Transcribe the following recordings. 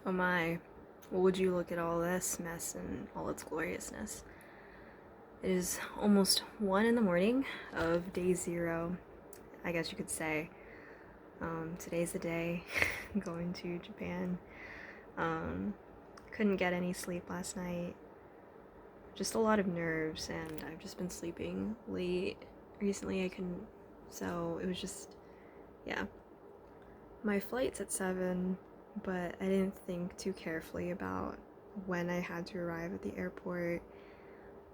Oh my, would you look at all this mess and all its gloriousness? It is almost 1 in the morning of day 0, I guess you could say. Today's the day. Going to Japan. Um, couldn't get any sleep last night. Just a lot of nerves, and I've just been sleeping late. Recently I couldn't, so it was just, yeah. My flight's at 7, but I didn't think too carefully about when I had to arrive at the airport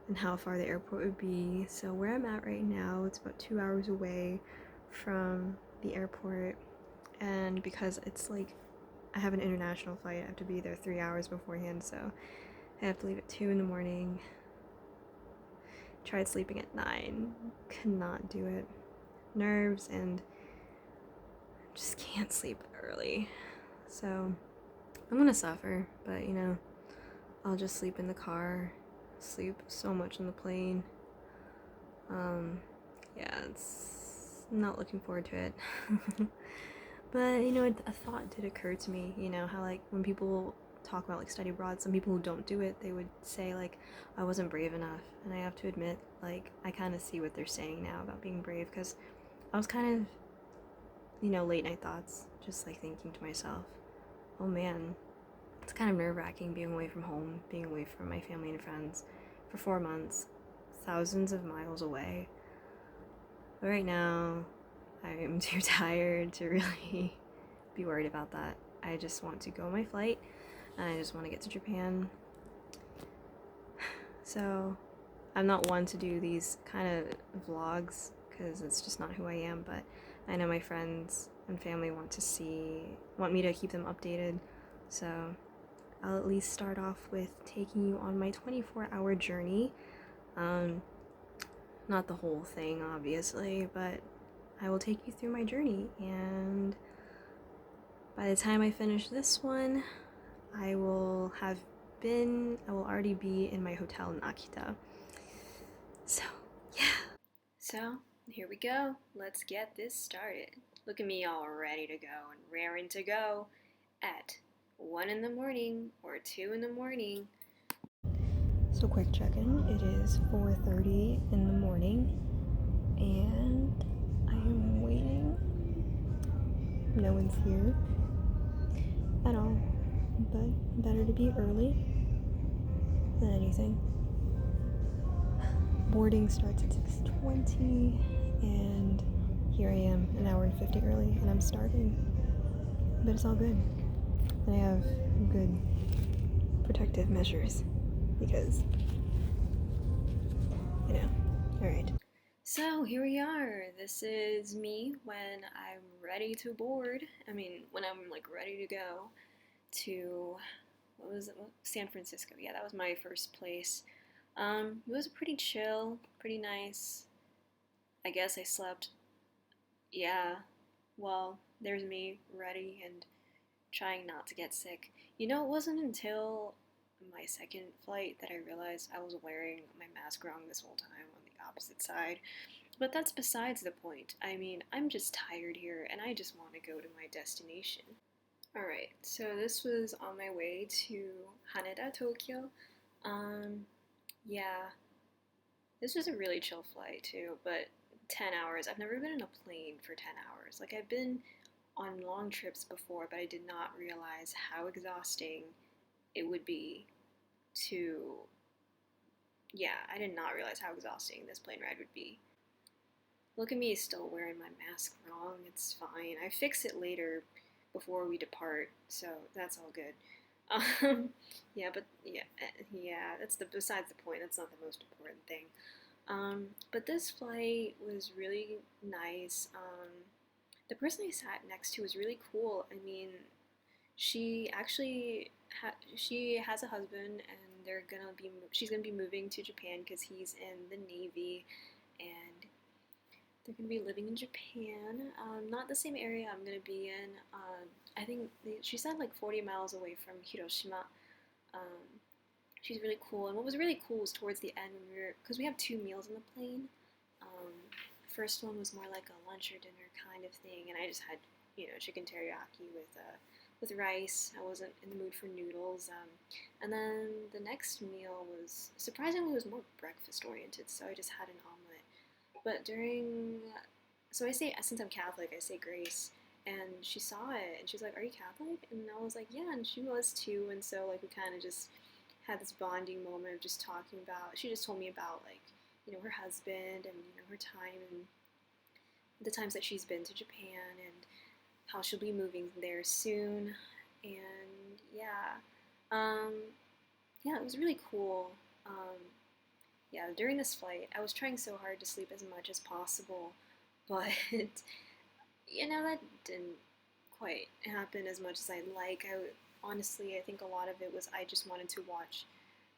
and how far the airport would be. So where I'm at right now, it's about 2 hours away from the airport, and because it's like I have an international flight, I have to be there 3 hours beforehand, so I have to leave at 2 in the morning. Tried sleeping at 9, could not do it. Nerves, and just can't sleep early. So I'm gonna suffer, but I'll just sleep in the car, sleep so much on the plane. Yeah, it's not looking forward to it. But a thought did occur to me. How like when people talk about like study abroad, some people who don't do it, they would say like I wasn't brave enough, and I have to admit, like I kind of see what they're saying now about being brave, because I was kind of late night thoughts, just like thinking to myself, oh man, it's kind of nerve-wracking being away from home, being away from my family and friends for 4 months, thousands of miles away. But right now, I'm too tired to really be worried about that. I just want to go on my flight, and I just want to get to Japan. So, I'm not one to do these kind of vlogs because it's just not who I am, but I know my friends and family want me to keep them updated. So, I'll at least start off with taking you on my 24-hour journey. Not the whole thing, obviously, but I will take you through my journey, and by the time I finish this one, I will already be in my hotel in Akita. So, yeah. So, here we go. Let's get this started. Look at me all ready to go and raring to go at 1 in the morning or 2 in the morning. So quick check-in. It is 4:30 in the morning, and I am waiting. No one's here at all, but better to be early than anything. Boarding starts at 6:20, and here I am, an hour and 50 early, and I'm starving. But it's all good. And I have good protective measures because, Alright. So here we are. This is me when I'm ready to board. When I'm like ready to go to, what was it? San Francisco. Yeah, that was my first place. It was pretty chill, pretty nice. I guess I slept. Yeah. Well, there's me ready and trying not to get sick. It wasn't until my second flight that I realized I was wearing my mask wrong this whole time on the opposite side. But that's besides the point. I'm just tired here and I just want to go to my destination. Alright, so this was on my way to Haneda, Tokyo. Um, yeah, this was a really chill flight too, but 10 hours. I've never been in a plane for 10 hours. Like, I've been on long trips before, but I did not realize how exhausting it would be to. Yeah, I did not realize how exhausting this plane ride would be. Look at me still wearing my mask wrong. It's fine. I fix it later before we depart, so that's all good. Yeah, but yeah, that's besides the point. That's not the most important thing. But this flight was really nice. The person I sat next to was really cool. She actually she has a husband, and she's gonna be moving to Japan because he's in the Navy, and they're gonna be living in Japan. Not the same area I'm gonna be in. I think she said like 40 miles away from Hiroshima. Um, she's really cool. And what was really cool was towards the end when because we have 2 meals on the plane. The first one was more like a lunch or dinner kind of thing, and I just had chicken teriyaki with with rice. I wasn't in the mood for noodles. And then the next meal was surprisingly was more breakfast oriented, so I just had an omelet. But so I say, since I'm Catholic, I say grace, and she saw it and she was like, "Are you Catholic?" And I was like, "Yeah," and she was too. And so like we kind of just had this bonding moment of just talking about. She just told me about like her husband and her time and the times that she's been to Japan and how she'll be moving there soon. And um, yeah, it was really cool. Um, yeah, during this flight, I was trying so hard to sleep as much as possible, but that didn't quite happen as much as I'd like. Honestly, I think a lot of it was I just wanted to watch,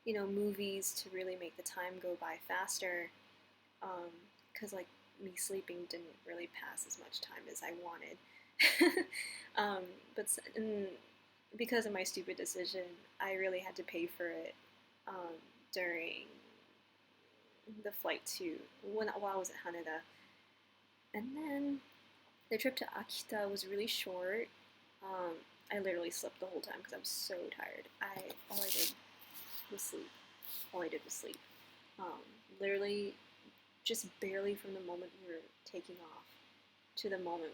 movies to really make the time go by faster, because like me sleeping didn't really pass as much time as I wanted. um, but because of my stupid decision, I really had to pay for it during the flight to while I was at Haneda. And then the trip to Akita was really short. I literally slept the whole time because I was so tired. All I did was sleep. All I did was sleep. Um, Literally, just barely from the moment we were taking off to the moment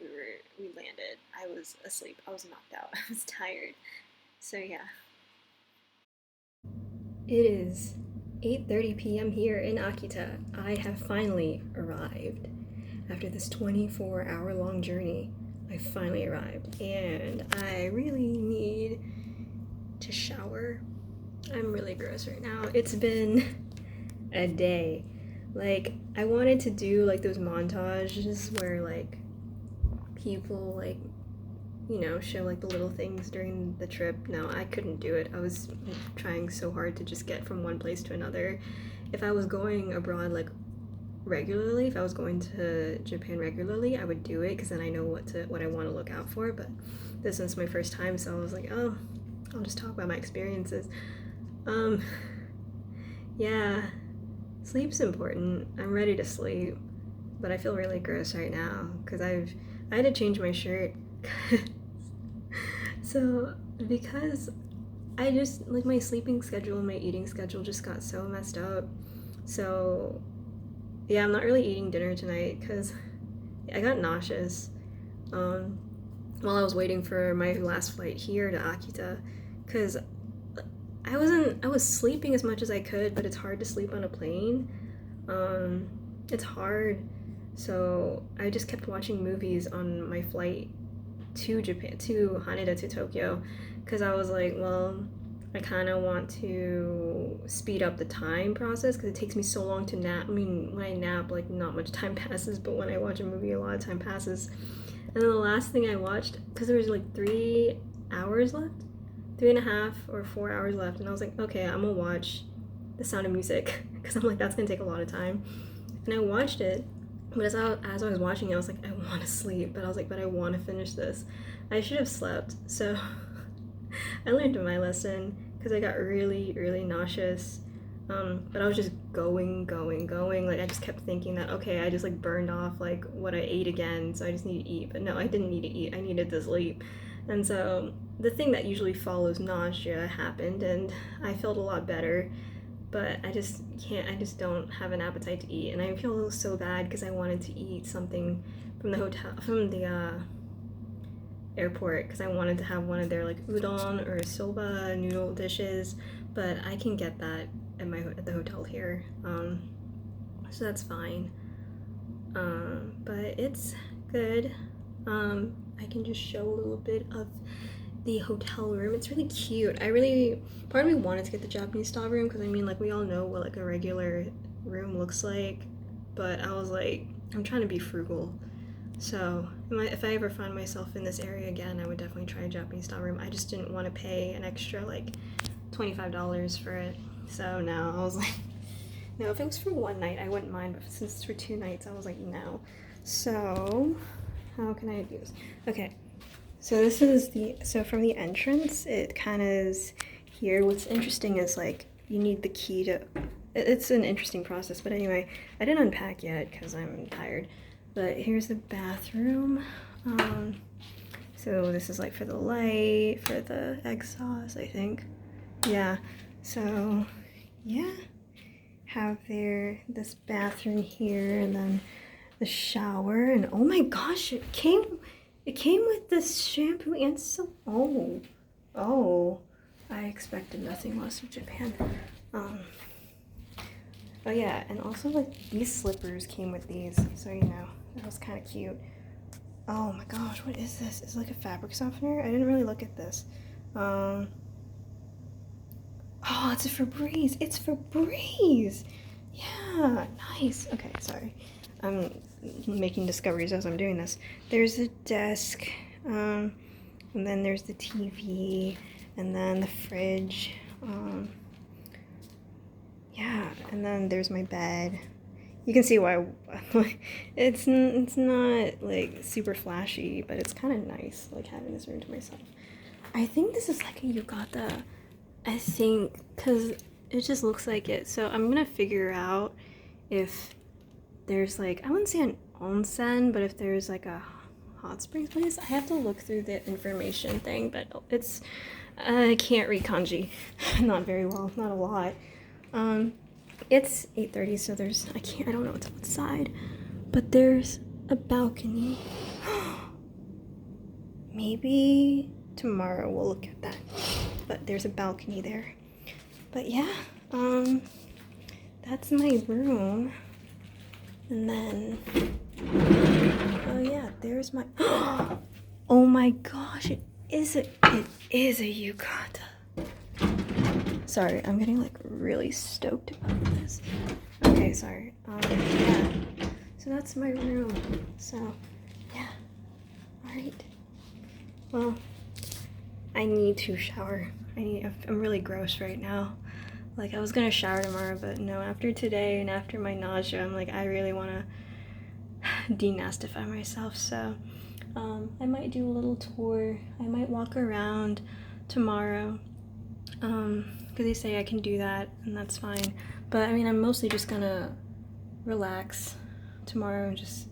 we landed, I was asleep. I was knocked out. I was tired. So yeah. It is 8:30 p.m. here in Akita. I have finally arrived. After this 24-hour-long journey, I finally arrived, and I really need to shower. I'm really gross right now. It's been a day. Like, I wanted to do like those montages where like people like show like the little things during the trip. No, I couldn't do it. I was trying so hard to just get from one place to another. If I was going abroad like regularly, if I was going to Japan regularly, I would do it because then I know what I want to look out for. But this was my first time, so I was like, oh, I'll just talk about my experiences. Yeah, sleep's important. I'm ready to sleep, but I feel really gross right now because I had to change my shirt. So because I just like my sleeping schedule and my eating schedule just got so messed up. So yeah, I'm not really eating dinner tonight because I got nauseous while I was waiting for my last flight here to Akita, because I was sleeping as much as I could, but it's hard to sleep on a plane. It's hard. So I just kept watching movies on my flight to Japan, to Haneda, to Tokyo, because I was like, well, I kind of want to speed up the time process because it takes me so long to nap. I mean, when I nap, like, not much time passes, but when I watch a movie, a lot of time passes. And then the last thing I watched, because there was like 3 hours left, 3.5 or 4 hours left, and I was like, okay, I'm gonna watch The Sound of Music because I'm like, that's gonna take a lot of time. And I watched it, but as I was watching it, I was like, I want to sleep, but I was like, but I want to finish this. I should have slept, so I learned my lesson because I got really, really nauseous. But I was just going. Like, I just kept thinking that, okay, I just like burned off like what I ate again, so I just need to eat. But no, I didn't need to eat. I needed to sleep. And so the thing that usually follows nausea happened, and I felt a lot better. But I just can't. I just don't have an appetite to eat, and I feel so bad because I wanted to eat something from the airport because I wanted to have one of their like udon or soba noodle dishes, but I can get that at the hotel here, so that's fine. But it's good. I can just show a little bit of the hotel room. It's really cute. Part of me wanted to get the Japanese style room because I mean, like, we all know what like a regular room looks like, but I was like, I'm trying to be frugal. So if I ever find myself in this area again, I would definitely try a Japanese style room. I just didn't want to pay an extra like $25 for it. So no, I was like, no, if it was for one night, I wouldn't mind, but since it's for 2 nights, I was like, no. So how can I do this? Okay, so this is so from the entrance, it kind of is here. What's interesting is like you need the key to, it's an interesting process, but anyway, I didn't unpack yet because I'm tired. But here's the bathroom. So this is like for the light, for the exhaust, I think. Yeah, so yeah, have this bathroom here, and then the shower, and oh my gosh, it came with this shampoo and soap. Oh, I expected nothing less of Japan. Oh yeah, and also like these slippers came with these, so you know, that was kind of cute. Oh my gosh, what is this? It's like a fabric softener? I didn't really look at this. Oh, it's a Febreze. It's Febreze. Yeah, nice. Okay, sorry. I'm making discoveries as I'm doing this. There's a desk, and then there's the TV, and then the fridge. Yeah, and then there's my bed. You can see why it's not like super flashy, but it's kind of nice, like having this room to myself. I think this is like a yukata. I think, because it just looks like it. So I'm gonna figure out if there's like, I wouldn't say an onsen, but if there's like a hot springs place. I have to look through the information thing, but it's, I can't read kanji. Not very well, not a lot. It's 8:30, so I don't know what's outside, but there's a balcony. Maybe tomorrow we'll look at that, but there's a balcony there. But yeah, that's my room. And then, oh yeah, there's my, oh my gosh, it is a yukata. Sorry, I'm getting like really stoked about this. Okay, sorry. Yeah. So that's my room. So, yeah. Alright. Well, I need to shower. I'm really gross right now. Like, I was gonna shower tomorrow, but no, after today and after my nausea, I'm like, I really wanna denastify myself. So, I might do a little tour. I might walk around tomorrow. Because they say I can do that, and that's fine. But I mean, I'm mostly just gonna relax tomorrow and just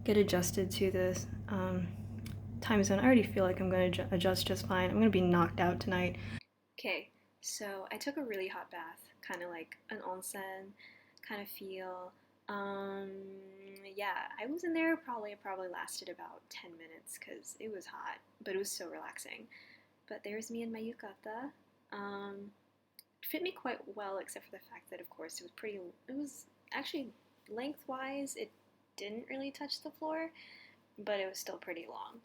get adjusted to this time zone. I already feel like I'm gonna adjust just fine. I'm gonna be knocked out tonight. Okay, so I took a really hot bath, kind of like an onsen kind of feel. Yeah, I was in there probably lasted about 10 minutes because it was hot, but it was so relaxing. But there's me and my yukata. It fit me quite well, except for the fact that, of course, it was actually lengthwise, it didn't really touch the floor, but it was still pretty long.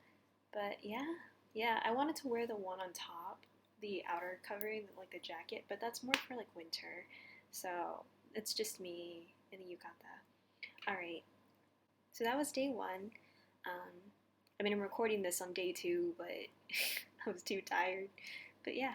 But yeah, I wanted to wear the one on top, the outer covering, like the jacket, but that's more for like winter. So it's just me in the yukata. Alright, so that was day one. I mean, I'm recording this on day two, but I was too tired. But yeah,